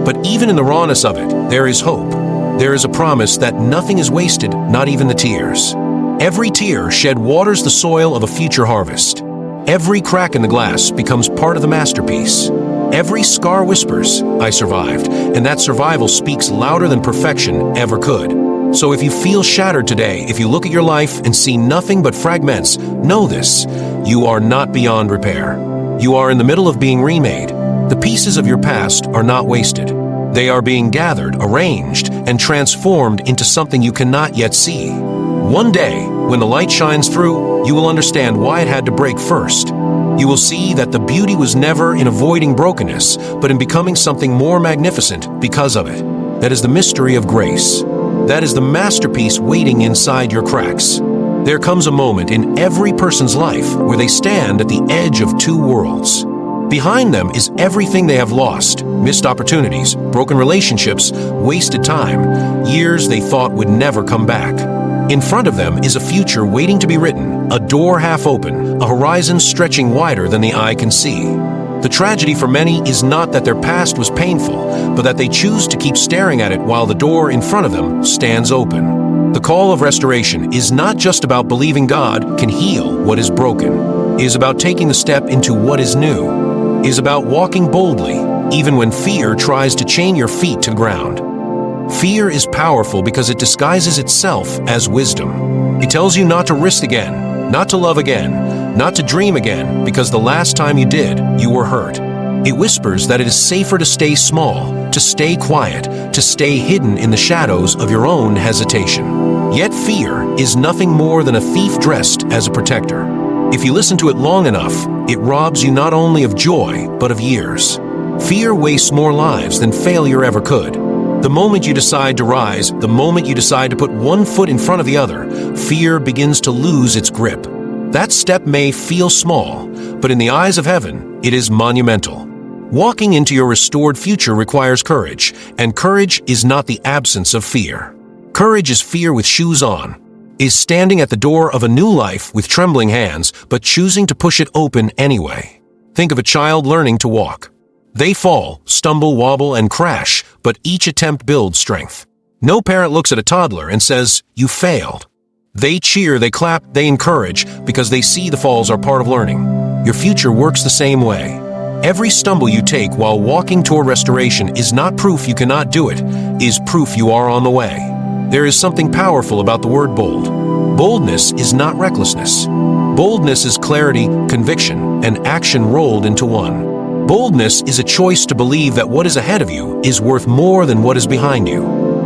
S1: But even in the rawness of it, there is hope. There is a promise that nothing is wasted, not even the tears. Every tear shed waters the soil of a future harvest. Every crack in the glass becomes part of the masterpiece. Every scar whispers, "I survived," and that survival speaks louder than perfection ever could. So if you feel shattered today, if you look at your life and see nothing but fragments, know this: you are not beyond repair. You are in the middle of being remade. The pieces of your past are not wasted. They are being gathered, arranged, and transformed into something you cannot yet see. One day, when the light shines through, you will understand why it had to break first. You will see that the beauty was never in avoiding brokenness, but in becoming something more magnificent because of it. That is the mystery of grace. That is the masterpiece waiting inside your cracks. There comes a moment in every person's life where they stand at the edge of two worlds. Behind them is everything they have lost: missed opportunities, broken relationships, wasted time, years they thought would never come back. In front of them is a future waiting to be written, a door half open, a horizon stretching wider than the eye can see. The tragedy for many is not that their past was painful, but that they choose to keep staring at it while the door in front of them stands open. The call of restoration is not just about believing God can heal what is broken. It is about taking the step into what is new. It is about walking boldly, even when fear tries to chain your feet to the ground. Fear is powerful because it disguises itself as wisdom. It tells you not to risk again, not to love again, not to dream again, because the last time you did, you were hurt. It whispers that it is safer to stay small, to stay quiet, to stay hidden in the shadows of your own hesitation. Yet fear is nothing more than a thief dressed as a protector. If you listen to it long enough, it robs you not only of joy, but of years. Fear wastes more lives than failure ever could. The moment you decide to rise, the moment you decide to put one foot in front of the other, fear begins to lose its grip. That step may feel small, but in the eyes of heaven, it is monumental. Walking into your restored future requires courage, and courage is not the absence of fear. Courage is fear with shoes on, is standing at the door of a new life with trembling hands, but choosing to push it open anyway. Think of a child learning to walk. They fall, stumble, wobble, and crash, but each attempt builds strength. No parent looks at a toddler and says, "You failed." They cheer, they clap, they encourage, because they see the falls are part of learning. Your future works the same way. Every stumble you take while walking toward restoration is not proof you cannot do it, is proof you are on the way. There is something powerful about the word bold. Boldness is not recklessness. Boldness is clarity, conviction, and action rolled into one. Boldness is a choice to believe that what is ahead of you is worth more than what is behind you.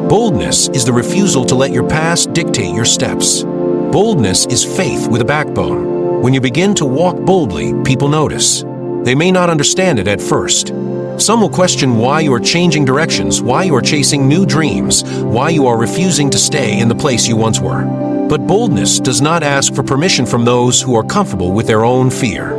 S1: Boldness is the refusal to let your past dictate your steps. Boldness is faith with a backbone. When you begin to walk boldly, people notice. They may not understand it at first. Some will question why you are changing directions, why you are chasing new dreams, why you are refusing to stay in the place you once were. But boldness does not ask for permission from those who are comfortable with their own fear.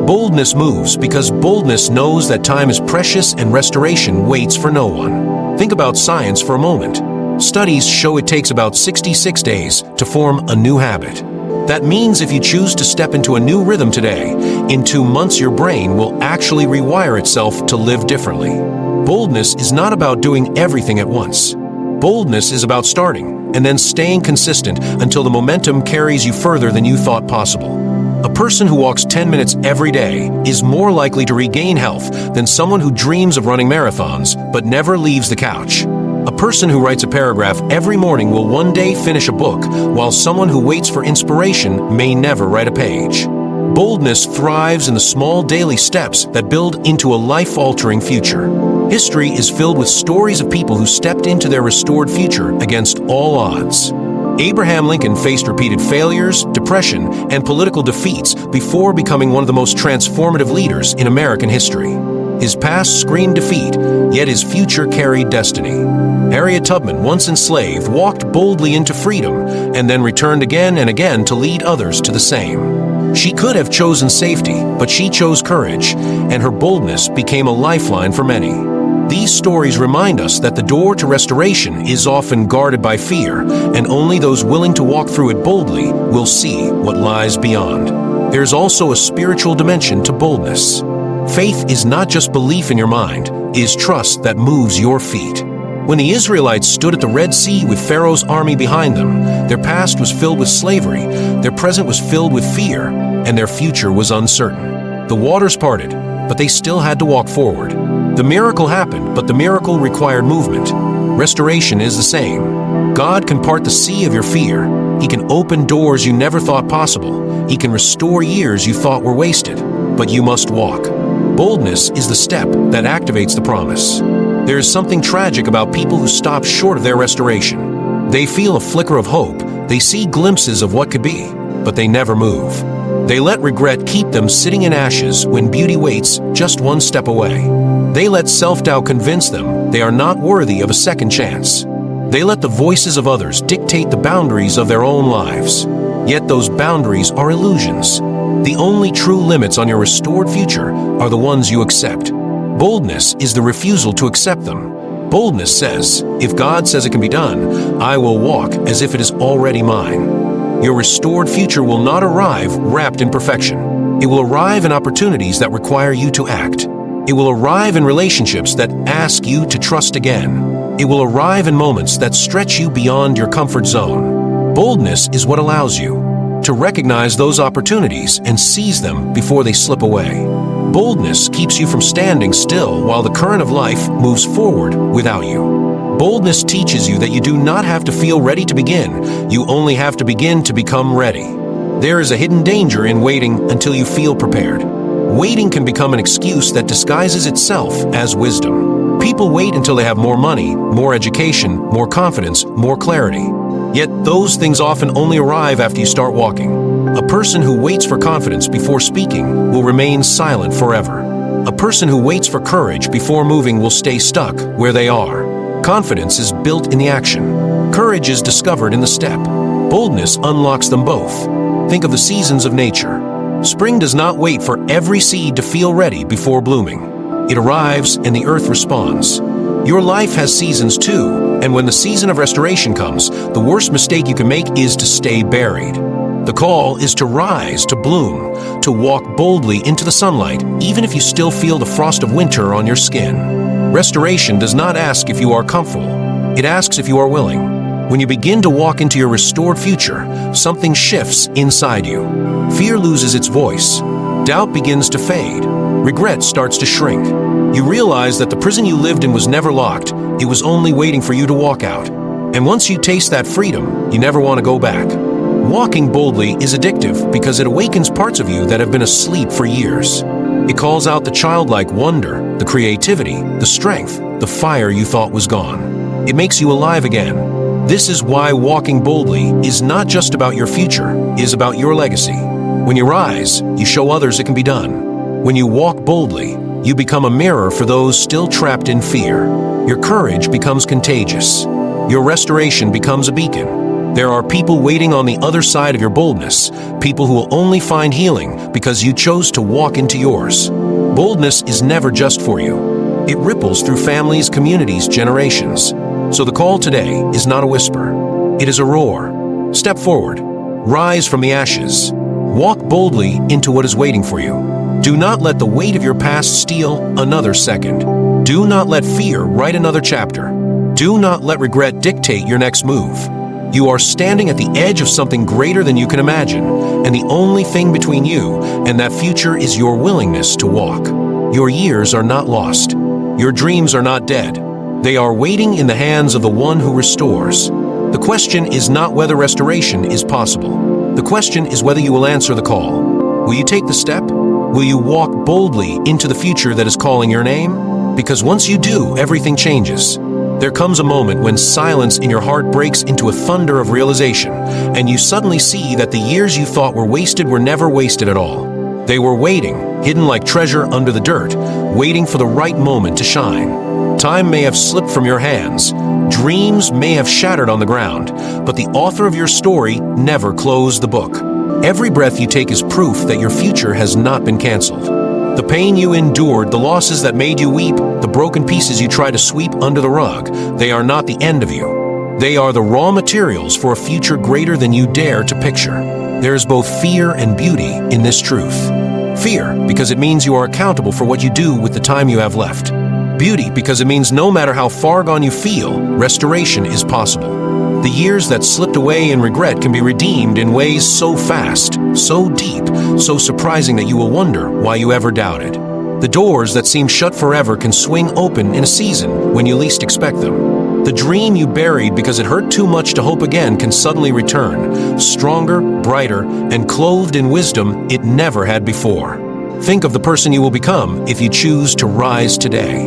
S1: Boldness moves because boldness knows that time is precious and restoration waits for no one. Think about science for a moment. Studies show it takes about 66 days to form a new habit. That means if you choose to step into a new rhythm today, in 2 months your brain will actually rewire itself to live differently. Boldness is not about doing everything at once. Boldness is about starting and then staying consistent until the momentum carries you further than you thought possible. A person who walks 10 minutes every day is more likely to regain health than someone who dreams of running marathons but never leaves the couch. A person who writes a paragraph every morning will one day finish a book, while someone who waits for inspiration may never write a page. Boldness thrives in the small daily steps that build into a life-altering future. History is filled with stories of people who stepped into their restored future against all odds. Abraham Lincoln faced repeated failures, depression, and political defeats before becoming one of the most transformative leaders in American history. His past screamed defeat, yet his future carried destiny. Harriet Tubman, once enslaved, walked boldly into freedom and then returned again and again to lead others to the same. She could have chosen safety, but she chose courage, and her boldness became a lifeline for many. These stories remind us that the door to restoration is often guarded by fear, and only those willing to walk through it boldly will see what lies beyond. There is also a spiritual dimension to boldness. Faith is not just belief in your mind, it is trust that moves your feet. When the Israelites stood at the Red Sea with Pharaoh's army behind them, their past was filled with slavery, their present was filled with fear, and their future was uncertain. The waters parted, but they still had to walk forward. The miracle happened, but the miracle required movement. Restoration is the same. God can part the sea of your fear. He can open doors you never thought possible. He can restore years you thought were wasted, but you must walk. Boldness is the step that activates the promise. There is something tragic about people who stop short of their restoration. They feel a flicker of hope, they see glimpses of what could be, but they never move. They let regret keep them sitting in ashes when beauty waits just one step away. They let self-doubt convince them they are not worthy of a second chance. They let the voices of others dictate the boundaries of their own lives. Yet those boundaries are illusions. The only true limits on your restored future are the ones you accept. Boldness is the refusal to accept them. Boldness says, if God says it can be done, I will walk as if it is already mine. Your restored future will not arrive wrapped in perfection. It will arrive in opportunities that require you to act. It will arrive in relationships that ask you to trust again. It will arrive in moments that stretch you beyond your comfort zone. Boldness is what allows you to recognize those opportunities and seize them before they slip away. Boldness keeps you from standing still while the current of life moves forward without you. Boldness teaches you that you do not have to feel ready to begin. You only have to begin to become ready. There is a hidden danger in waiting until you feel prepared. Waiting can become an excuse that disguises itself as wisdom. People wait until they have more money, more education, more confidence, more clarity. Yet those things often only arrive after you start walking. A person who waits for confidence before speaking will remain silent forever. A person who waits for courage before moving will stay stuck where they are. Confidence is built in the action. Courage is discovered in the step. Boldness unlocks them both. Think of the seasons of nature. Spring does not wait for every seed to feel ready before blooming. It arrives and the earth responds. Your life has seasons too, and when the season of restoration comes, the worst mistake you can make is to stay buried. The call is to rise, to bloom, to walk boldly into the sunlight, even if you still feel the frost of winter on your skin. Restoration does not ask if you are comfortable. It asks if you are willing. When you begin to walk into your restored future, something shifts inside you. Fear loses its voice. Doubt begins to fade. Regret starts to shrink. You realize that the prison you lived in was never locked. It was only waiting for you to walk out. And once you taste that freedom, you never want to go back. Walking boldly is addictive because it awakens parts of you that have been asleep for years. It calls out the childlike wonder, the creativity, the strength, the fire you thought was gone. It makes you alive again. This is why walking boldly is not just about your future, it is about your legacy. When you rise, you show others it can be done. When you walk boldly, you become a mirror for those still trapped in fear. Your courage becomes contagious. Your restoration becomes a beacon. There are people waiting on the other side of your boldness, people who will only find healing because you chose to walk into yours. Boldness is never just for you. It ripples through families, communities, generations. So the call today is not a whisper. It is a roar. Step forward. Rise from the ashes. Walk boldly into what is waiting for you. Do not let the weight of your past steal another second. Do not let fear write another chapter. Do not let regret dictate your next move. You are standing at the edge of something greater than you can imagine, and the only thing between you and that future is your willingness to walk. Your years are not lost. Your dreams are not dead. They are waiting in the hands of the one who restores. The question is not whether restoration is possible. The question is whether you will answer the call. Will you take the step? Will you walk boldly into the future that is calling your name? Because once you do, everything changes. There comes a moment when silence in your heart breaks into a thunder of realization, and you suddenly see that the years you thought were wasted were never wasted at all. They were waiting, hidden like treasure under the dirt, waiting for the right moment to shine. Time may have slipped from your hands, dreams may have shattered on the ground, but the author of your story never closed the book. Every breath you take is proof that your future has not been canceled. The pain you endured, the losses that made you weep, the broken pieces you try to sweep under the rug, they are not the end of you. They are the raw materials for a future greater than you dare to picture. There is both fear and beauty in this truth. Fear, because it means you are accountable for what you do with the time you have left. Beauty, because it means no matter how far gone you feel, restoration is possible. The years that slipped away in regret can be redeemed in ways so fast, so deep, so surprising that you will wonder why you ever doubted. The doors that seem shut forever can swing open in a season when you least expect them. The dream you buried because it hurt too much to hope again can suddenly return, stronger, brighter, and clothed in wisdom it never had before. Think of the person you will become if you choose to rise today.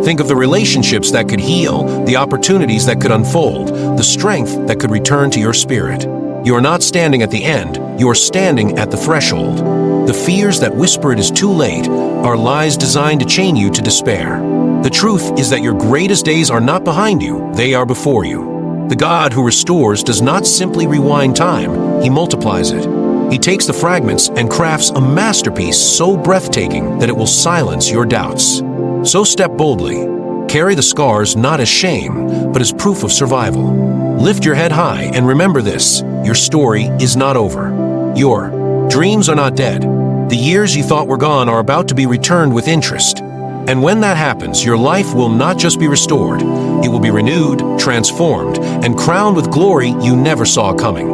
S1: Think of the relationships that could heal, the opportunities that could unfold, the strength that could return to your spirit. You are not standing at the end, you are standing at the threshold. The fears that whisper it is too late are lies designed to chain you to despair. The truth is that your greatest days are not behind you, they are before you. The God who restores does not simply rewind time, He multiplies it. He takes the fragments and crafts a masterpiece so breathtaking that it will silence your doubts. So step boldly. Carry the scars not as shame, but as proof of survival. Lift your head high and remember this: your story is not over. Your dreams are not dead. The years you thought were gone are about to be returned with interest. And when that happens, your life will not just be restored, it will be renewed, transformed, and crowned with glory you never saw coming.